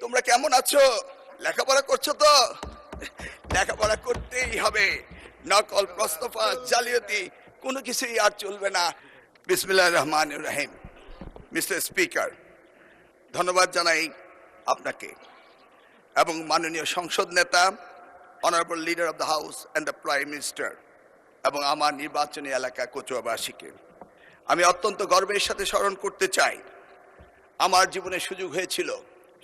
তোমরা কেমন আছো? লেখাপড়া করছো তো? লেখাপড়া করতেই হবে। নকল, প্রস্তফা, জালিয়াতি কোনো কিছুই আর চলবে না। বিসমিল্লাহির রহমানির রহিম। মিস্টার স্পিকার, ধন্যবাদ জানাই আপনাকে এবং মাননীয় সংসদ নেতা, honourable leader of the house and the prime minister এবং আমার নির্বাচনী এলাকা কচুয়াবাসীকে আমি অত্যন্ত গর্বের সাথে স্মরণ করতে চাই। আমার জীবনে সুযোগ হয়েছিল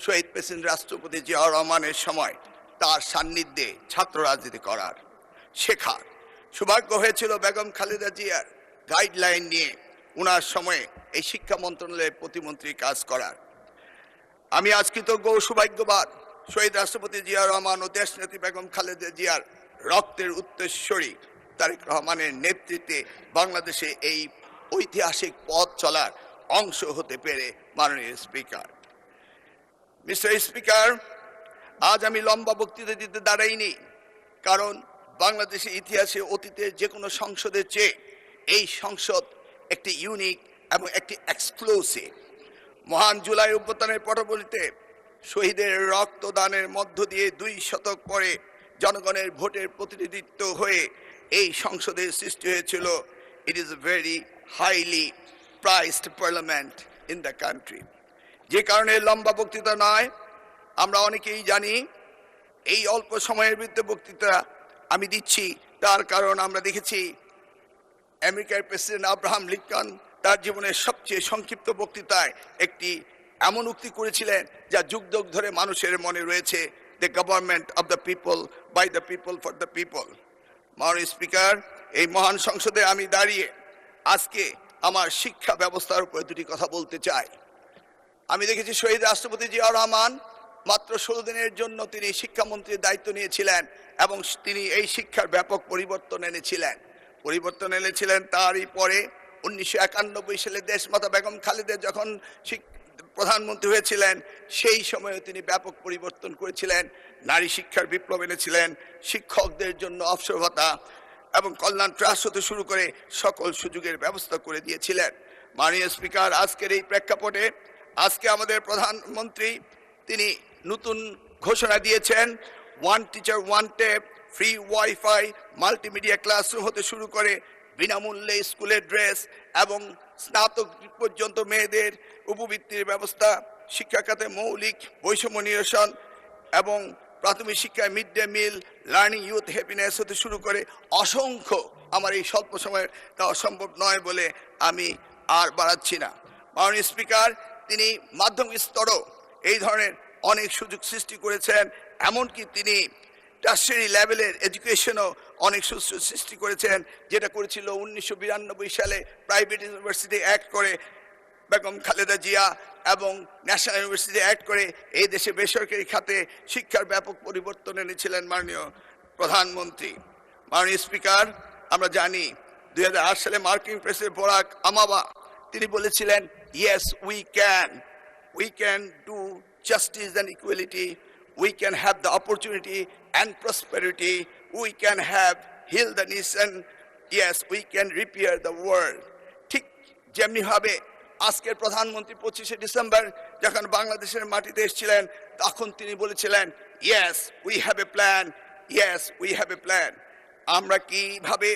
শহীদ প্রেসিডেন্ট রাষ্ট্রপতি জিয়াউর রহমানের সময় তার সান্নিধ্যে ছাত্র রাজনীতি করার, শেখার সৌভাগ্য হয়েছিল বেগম খালেদা জিয়ার গাইডলাইন নিয়ে ওনার সময়ে এই শিক্ষা মন্ত্রণালয়ের প্রতিমন্ত্রী কাজ করার। আমি আজ কৃতজ্ঞ ও সৌভাগ্যবান শহীদ রাষ্ট্রপতি জিয়াউর রহমান ও দেশনেত্রী বেগম খালেদা জিয়ার রক্তের উত্তরসূরি তারেক রহমানের নেতৃত্বে বাংলাদেশে এই ঐতিহাসিক পথ চলার অংশ হতে পেরে। মাননীয় স্পিকার, মিস্টার স্পিকার, আজ আমি লম্বা বক্তৃতা দিতে দাঁড়াইনি, কারণ বাংলাদেশের ইতিহাসে অতীতের যে কোনো সংসদের চেয়ে এই সংসদ একটি ইউনিক এবং একটি এক্সক্লুসিভ। মহান জুলাই অভ্যুত্থানের পটভূমিতে শহীদের রক্তদানের মধ্য দিয়ে 2 শতক পরে জনগণের ভোটের প্রতিনিধিত্ব হয়ে এই সংসদের সৃষ্টি হয়েছিল। It is a very highly priced parliament in the country. যে কারণে লম্বা বক্তৃতা নয়, আমরা অনেকেই জানি এই অল্প সময়ের ভিতরে বক্তৃতা আমি দিচ্ছি, তার কারণ আমরা দেখেছি আমেরিকার প্রেসিডেন্ট আব্রাহাম লিঙ্কন তার জীবনের সবচেয়ে সংক্ষিপ্ত বক্তৃতায় একটি এমন উক্তি করেছিলেন যা যুগ যুগ ধরে মানুষের মনে রয়েছে, the government of the people, by the people, for the people. মাননীয় স্পিকার, এই মহান সংসদে আমি দাঁড়িয়ে আজকে আমার শিক্ষা ব্যবস্থার উপরে 2টি কথা বলতে চাই। আমি দেখেছি শহীদ রাষ্ট্রপতি জিয়াউর রহমান মাত্র 16 দিনের জন্য তিনি শিক্ষামন্ত্রীর দায়িত্ব নিয়েছিলেন এবং তিনি এই শিক্ষার ব্যাপক পরিবর্তন এনেছিলেন। তারই পরে 1991 সালে দেশমাতা বেগম খালেদা যখন প্রধানমন্ত্রী হয়েছিলেন, সেই সময়ে তিনি ব্যাপক পরিবর্তন করেছিলেন। নারী শিক্ষার বিপ্লব এনেছিলেন, শিক্ষকদের জন্য অবসর ভাতা এবং কল্যাণ ট্রাস্ট হতে শুরু করে সকল সুযোগের ব্যবস্থা করে দিয়েছিলেন। মাননীয় স্পিকার, আজকের এই প্রেক্ষাপটে আজকে আমাদের প্রধানমন্ত্রী তিনি নতুন ঘোষণা দিয়েছেন, 1 teacher 1 tab, free wifi, multimedia classroom হতে শুরু করে বিনামূল্যে স্কুলের ড্রেস এবং স্নাতক পর্যন্ত মেয়েদের উপবৃত্তির ব্যবস্থা, শিক্ষা খাতে মৌলিক বৈষম্য নিরসন এবং প্রাথমিক শিক্ষায় mid day meal, learning youth happiness হতে শুরু করে অসংখ্য, আমার এই স্বল্প সময়ের তা অসম্ভব নয় বলে আমি আর বাড়াচ্ছি না। মাননীয় স্পিকার, তিনি মাধ্যমিক স্তরও এই ধরনের অনেক সুযোগ সৃষ্টি করেছেন, এমনকি তিনি টার্সিয়ারি লেভেলের এডুকেশনও অনেক সুযোগ সৃষ্টি করেছেন, যেটা করেছিল 1992 সালে প্রাইভেট ইউনিভার্সিটি অ্যাক্ট করে বেগম খালেদা জিয়া এবং ন্যাশনাল ইউনিভার্সিটি অ্যাক্ট করে এই দেশে বেসরকারি খাতে শিক্ষার ব্যাপক পরিবর্তন এনেছিলেন মাননীয় প্রধানমন্ত্রী। মাননীয় স্পিকার, আমরা জানি 2008 সালে মার্কিন প্রেসিডেন্ট বারাক ওবামা তিনি বলেছিলেন, yes we can do justice and equality, we can have the opportunity and prosperity, we can have heal the nation, yes, we can repair the world. ঠিক যেমনি ভাবে আজকের প্রধানমন্ত্রী 25শে ডিসেম্বর যখন বাংলাদেশের মাটিতে এসেছিলেন, তখন তিনি বলেছিলেন, yes, we have a plan, yes, we have a plan. আমরা কিভাবে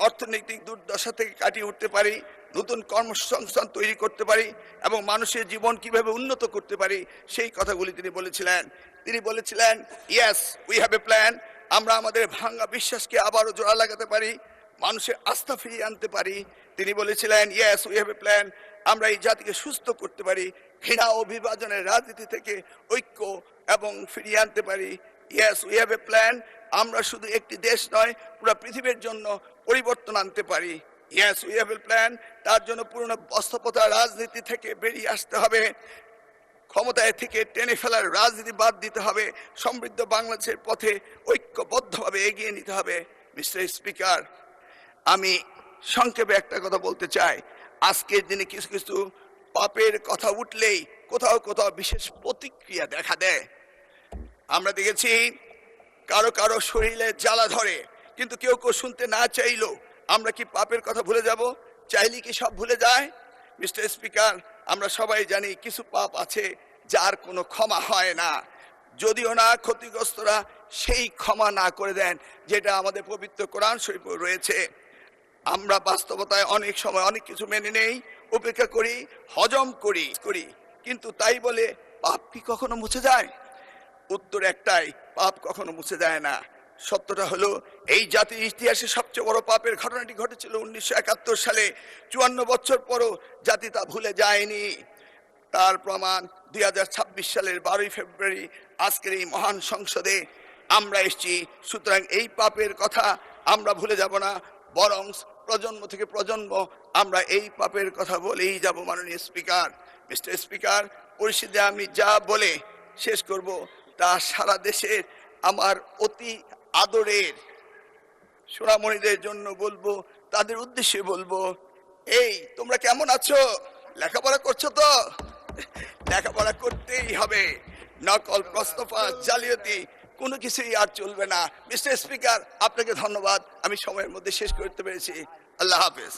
অর্থনৈতিক দুর্দশা থেকে কাটিয়ে উঠতে পারি, নতুন কর্মসংস্থান তৈরি করতে পারি এবং মানুষের জীবন কিভাবে উন্নত করতে পারি, সেই কথাগুলি তিনি বলেছিলেন, yes we have a plan. আমরা আমাদের ভাঙা বিশ্বাসকে আবারও জোড়া লাগাতে পারি, মানুষের আস্থা ফিরিয়ে আনতে পারি। তিনি বলেছিলেন, yes we have a plan. আমরা এই জাতিকে সুস্থ করতে পারি, ঘৃণা ও বিভাজনের রাজনীতি থেকে ঐক্য এবং ফিরিয়ে আনতে পারি। Yes we have a plan. আমরা শুধু একটি দেশ নয়, পুরো পৃথিবীর জন্য পরিবর্তন আনতে পারি। Yes we have a plan. তার জন্য পুরনো বস্ত্রপ্রথা রাজনীতি থেকে বেরিয়ে আসতে হবে, ক্ষমতায় থেকে টেনে ফেলার রাজনীতি বাদ দিতে হবে, সমৃদ্ধ বাংলাদেশের পথে ঐক্যবদ্ধভাবে এগিয়ে নিতে হবে। মিস্টার স্পিকার, আমি সংক্ষেপে একটা কথা বলতে চাই। আজকের দিনে কিছু কিছু পাপের কথা উঠলেই কোথাও কোথাও বিশেষ প্রতিক্রিয়া দেখা দেয়। আমরা দেখেছি কারো কারো শরীরে জ্বালা ধরে, কিন্তু কেউ কেউ শুনতে না চাইলো। আমরা কি পাপের কথা ভুলে যাব? চাইলে কি সব ভুলে যায়? মিস্টার স্পিকার, আমরা সবাই জানি কিছু পাপ আছে যার কোনো ক্ষমা হয় না, যদিও না ক্ষতিগ্রস্তরা সেই ক্ষমা না করে দেন যেটা আমাদের পবিত্র কোরআন শরীফে রয়েছে। আমরা বাস্তবতায় অনেক সময় অনেক কিছু মেনে নেই, উপেক্ষা করি, হজম করি, কিন্তু তাই বলে পাপ কি কখনো মুছে যায়? উত্তর একটাই, পাপ কখনো মুছে যায় না। সত্যটা হলো, এই জাতির ইতিহাসে সবচেয়ে বড় পাপের ঘটনাটি ঘটেছিল 1971 সালে। 54 বছর পরও জাতি তা ভুলে যায়নি। তার প্রমাণ 2026 সালের 12ই ফেব্রুয়ারি আজকের এই মহান সংসদে আমরা এসেছি। সুতরাং এই পাপের কথা আমরা ভুলে যাব না, বরং প্রজন্ম থেকে প্রজন্ম আমরা এই পাপের কথা বলেই যাব। মাননীয় স্পিকার, মিস্টার স্পিকার, পরিষদে আমি যা বলে শেষ করব তা সারা দেশের আমার অতি আদরের সোনামণিদের জন্য বলবো, তাদের উদ্দেশ্যে বলবো, এই তোমরা কেমন আছো? লেখাপড়া করছো তো? লেখাপড়া করতেই হবে। নকল, প্রস্তফা, জালিয়াতি কোনো কিছুই আর চলবে না। মিস্টার স্পিকার, আপনাকে ধন্যবাদ, আমি সময়ের মধ্যে শেষ করতে পেরেছি। আল্লাহ হাফেজ।